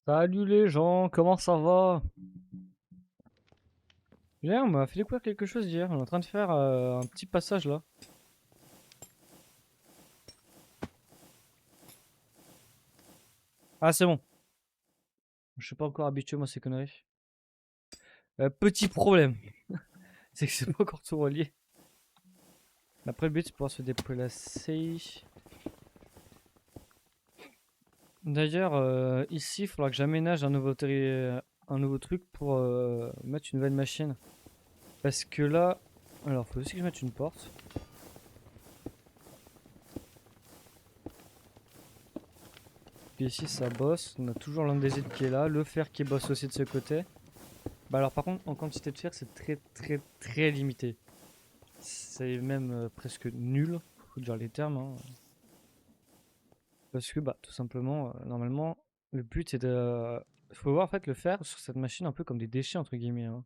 Salut les gens, comment ça va? Hier, on m'a fait découvrir quelque chose hier. On est en train de faire un petit passage là. Ah, c'est bon. Je suis pas encore habitué, moi, à ces conneries. Petit problème, c'est que c'est pas encore tout relié. Après, le but, c'est de pouvoir se déplacer. D'ailleurs, ici, il faudra que j'aménage un nouveau truc pour mettre une nouvelle machine. Parce que là, alors, faut aussi que je mette une porte. Puis ici, ça bosse. On a toujours l'andésite qui est là, le fer qui bosse aussi de ce côté. Bah alors par contre en quantité de fer c'est très limité. C'est même presque nul, faut dire les termes. Hein. Parce que bah tout simplement, normalement, le but c'est de. Faut voir en fait le fer sur cette machine un peu comme des déchets entre guillemets. Hein.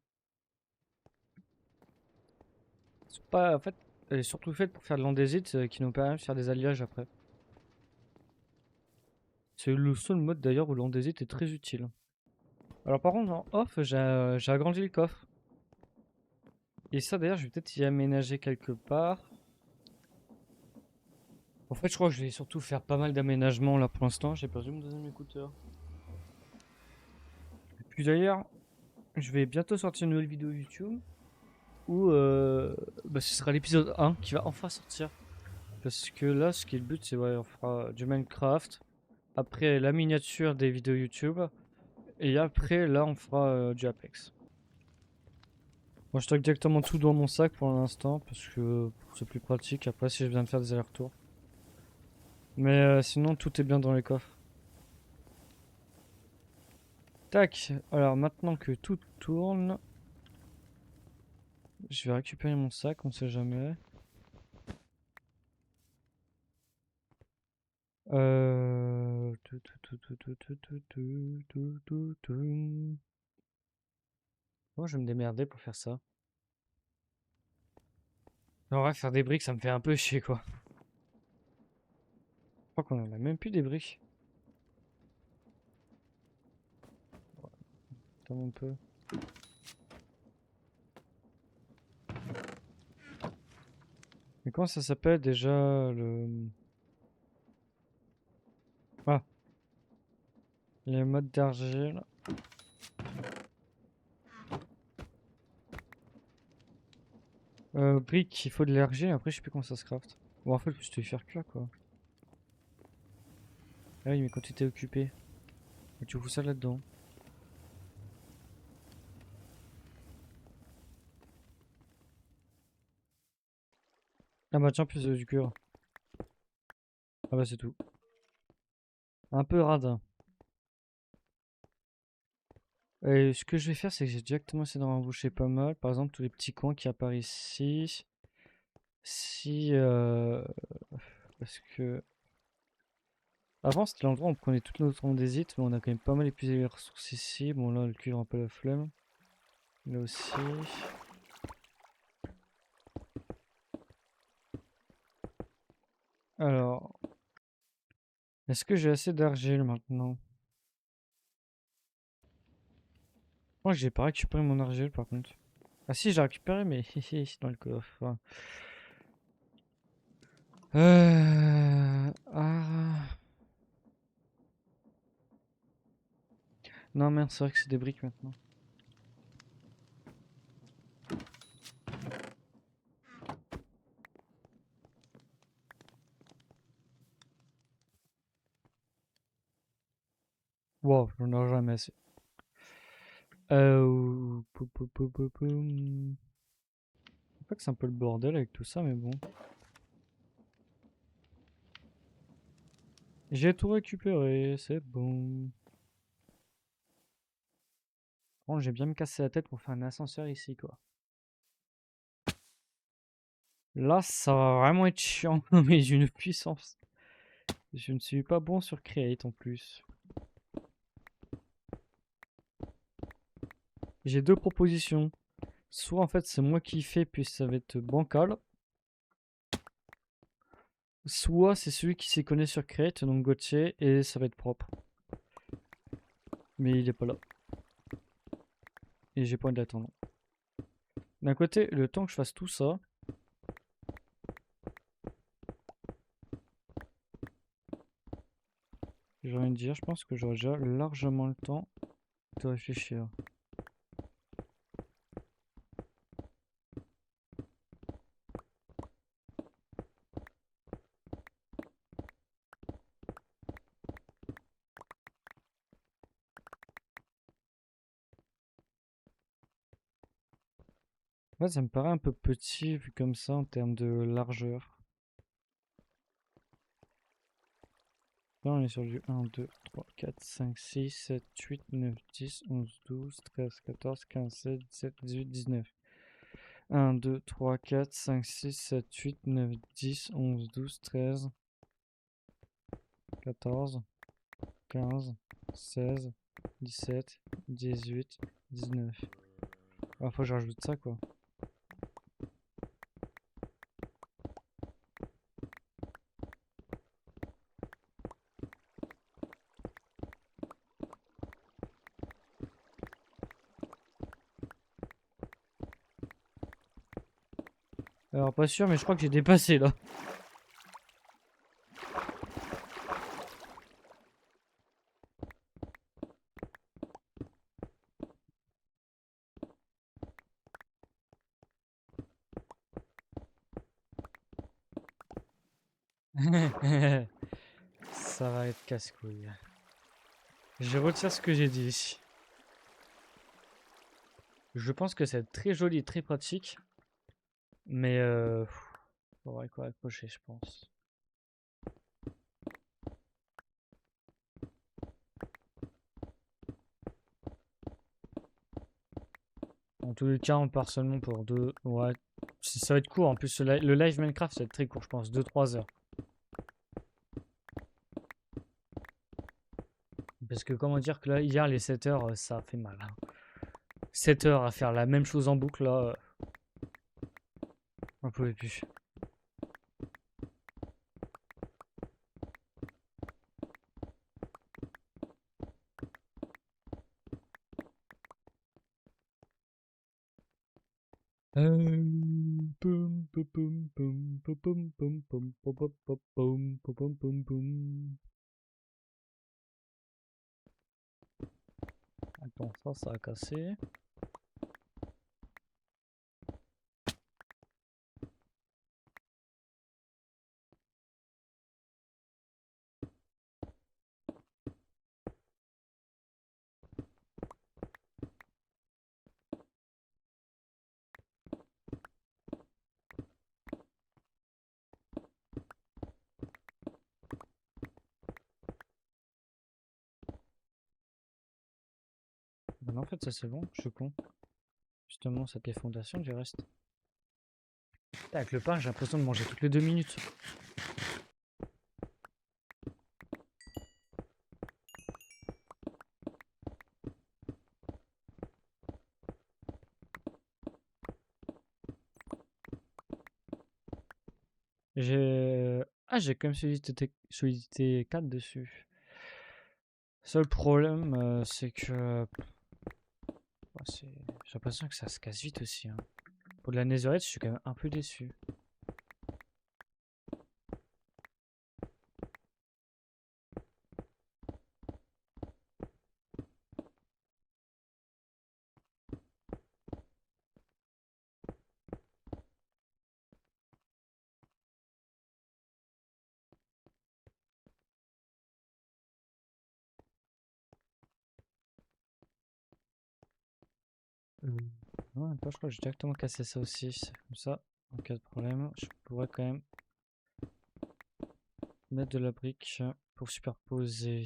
C'est pas, en fait, elle est surtout faite pour faire de l'andésite qui nous permet de faire des alliages après. C'est le seul mode d'ailleurs où l'andésite est très utile. Alors par contre en off j'ai agrandi le coffre. Et ça d'ailleurs je vais peut-être y aménager quelque part. En fait, je crois que je vais surtout faire pas mal d'aménagements là pour l'instant. J'ai perdu mon deuxième écouteur. Et puis d'ailleurs, je vais bientôt sortir une nouvelle vidéo YouTube où bah, ce sera l'épisode 1 qui va enfin sortir. Parce que là, ce qui est le but, c'est ouais, on fera du Minecraft. Après, la miniature des vidéos YouTube. Et après, là, on fera du Apex. Moi, je stocke directement tout dans mon sac pour l'instant parce que c'est plus pratique. Après, si je viens de faire des allers-retours. Mais sinon, tout est bien dans les coffres. Tac, alors maintenant que tout tourne, je vais récupérer mon sac, on sait jamais. Bon, je vais me démerder pour faire ça. En vrai, faire des briques, ça me fait un peu chier, quoi. Je crois qu'on en a même plus des briques. Attends un peu. Mais comment ça s'appelle déjà le... Ah, les modes d'argile. Briques, il faut de l'argile, après je sais plus comment ça se craft. Bon, en fait, je te faire que quoi. Ah oui, mais quand tu étais occupé, et tu fous ça là-dedans. Ah bah tiens, plus du cuir. Ah bah c'est tout. Un peu radin. Et ce que je vais faire, c'est que j'ai directement essayé d'en embaucher pas mal. Par exemple, tous les petits coins qui apparaissent ici. Si. Parce que. Avant, c'était l'endroit où on prenait toute notre andésite, mais on a quand même pas mal épuisé les ressources ici. Bon, là, le cuivre, un peu la flemme. Là aussi. Alors. Est-ce que j'ai assez d'argile maintenant? Moi, j'ai pas récupéré mon argile par contre. Ah si, j'ai récupéré, mais c'est dans le coffre. Ah. Non, merde, c'est vrai que c'est des briques maintenant. Wow, j'en aurai jamais assez. Poum. Je crois que c'est un peu le bordel avec tout ça, mais bon. J'ai tout récupéré, c'est bon. Bon, j'ai bien me cassé la tête pour faire un ascenseur ici, quoi. Là, ça va vraiment être chiant, mais j'ai une puissance. Je ne suis pas bon sur Create en plus. J'ai deux propositions. Soit en fait c'est moi qui fais puis ça va être bancal. Soit c'est celui qui s'y connaît sur Create, donc Gauthier, et ça va être propre. Mais il est pas là. Et j'ai pas envie d'attendre. D'un côté, le temps que je fasse tout ça, j'ai envie de dire, je pense que j'aurai déjà largement le temps de réfléchir. Ouais, ça me paraît un peu petit vu comme ça en termes de largeur. Là, on est sur du 1, 2, 3, 4, 5, 6, 7, 8, 9, 10, 11, 12, 13, 14, 15, 16, 17, 18, 19. 1, 2, 3, 4, 5, 6, 7, 8, 9, 10, 11, 12, 13, 14, 15, 16, 17, 18, 19. Ah, faut que je rajoute ça, quoi. Alors, pas sûr, mais je crois que j'ai dépassé, là. Ça va être casse-couille. Je retire ce que j'ai dit. Je pense que c'est très joli et très pratique. Mais faudrait quoi accrocher, je pense. En tous les cas, on part seulement pour deux. Ouais, ça va être court. En plus, le live Minecraft, ça va être très court, je pense. 2-3 heures. Parce que comment dire que là, hier, les 7 heures, ça a fait mal. 7 heures à faire la même chose en boucle, là, on pouvait plus. Poum, poum, poum, poum, poum, poum, poum, poum, poum, poum, poum, poum, poum, poum, poum, poum. Attends, ça a cassé. Bah non, en fait, ça c'est bon, je suis con. Justement, c'est les fondations du reste. Putain, avec le pain, j'ai l'impression de manger toutes les 2 minutes. J'ai quand même solidité 4 dessus. Seul problème, c'est que... ouais, j'ai l'impression que ça se casse vite aussi, hein. Pour de la netherite, je suis quand même un peu déçu. Non, pas, je crois que j'ai directement cassé ça aussi. C'est comme ça, en cas de problème, je pourrais quand même mettre de la brique pour superposer.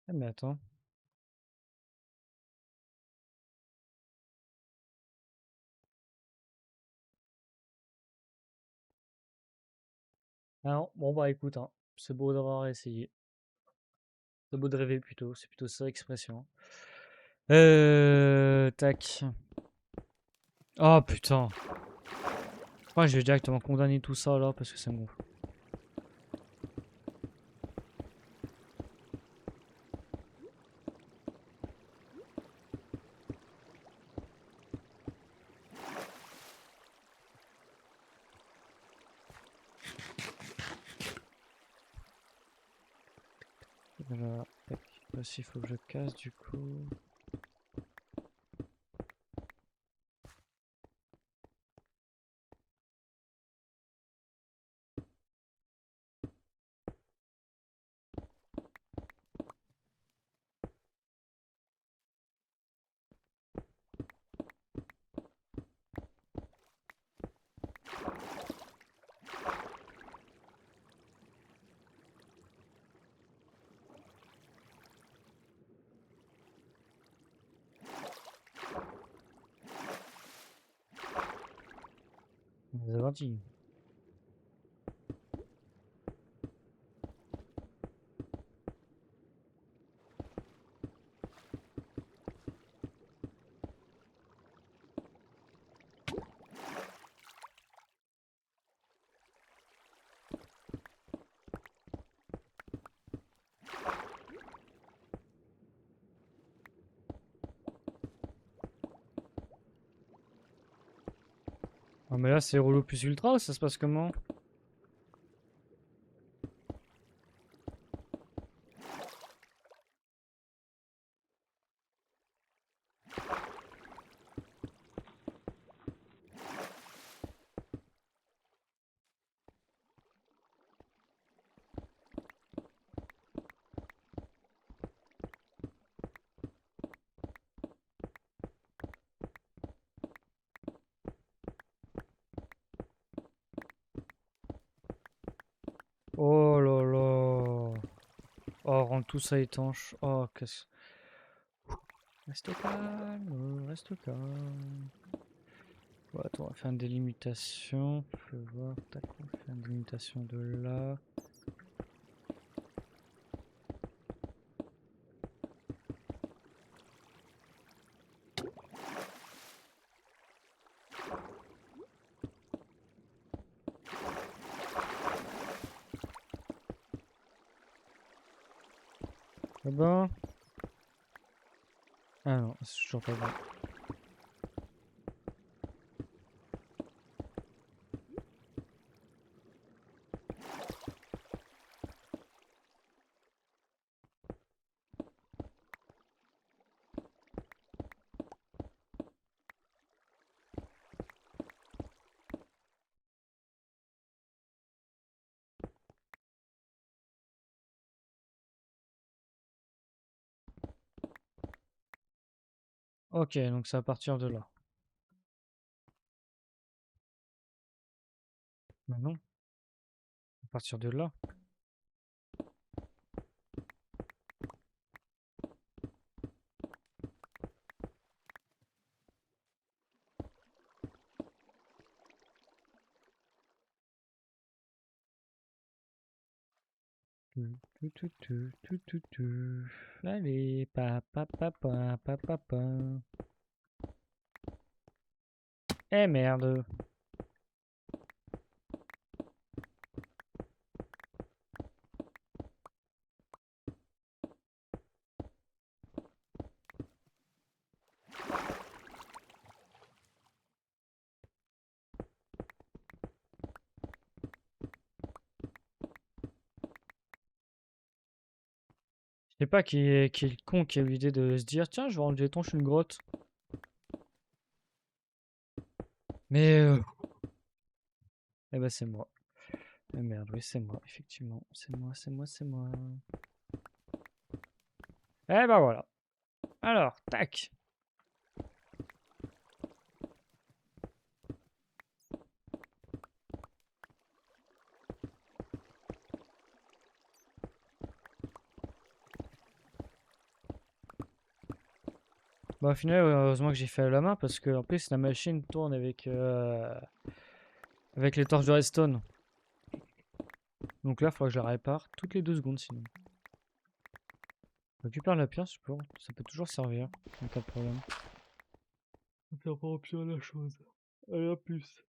Ah, mais attends. Alors, bon bah écoute, hein, c'est beau d'avoir essayé. C'est beau de rêver plutôt, c'est plutôt ça l'expression. Tac. Oh putain. Moi je vais directement condamner tout ça là parce que c'est bon. Voilà, tac. Là, il faut que je casse du coup. C'est parti. Ah mais là c'est rouleau plus ultra, ça se passe comment? Oh là là. Oh, rend tout ça étanche. Oh, qu'est-ce... Reste calme, reste calme. Bon, attends, on va faire une délimitation. Je veux voir, tac, on va faire une délimitation de là. Ah ben... Ah non, c'est toujours pas bon. Ok, donc c'est à partir de là. Mais non, à partir de là. Allez, pa pa pa pa pa pa pa. Eh merde. Je sais pas qui est le con qui a eu l'idée de se dire tiens, je vais enlever l'étanche une grotte. Mais eh ben c'est moi. Eh merde, oui, c'est moi, effectivement. C'est moi, c'est moi, c'est moi. Eh ben voilà. Alors, tac. Bah, au final, heureusement que j'ai fait à la main parce que en plus la machine tourne avec les torches de redstone. Donc là, il faudra que je la répare toutes les 2 secondes sinon. Je récupère la pierre, ça peut toujours servir en cas de problème. Ça sert pas option à la chose. Allez, à plus.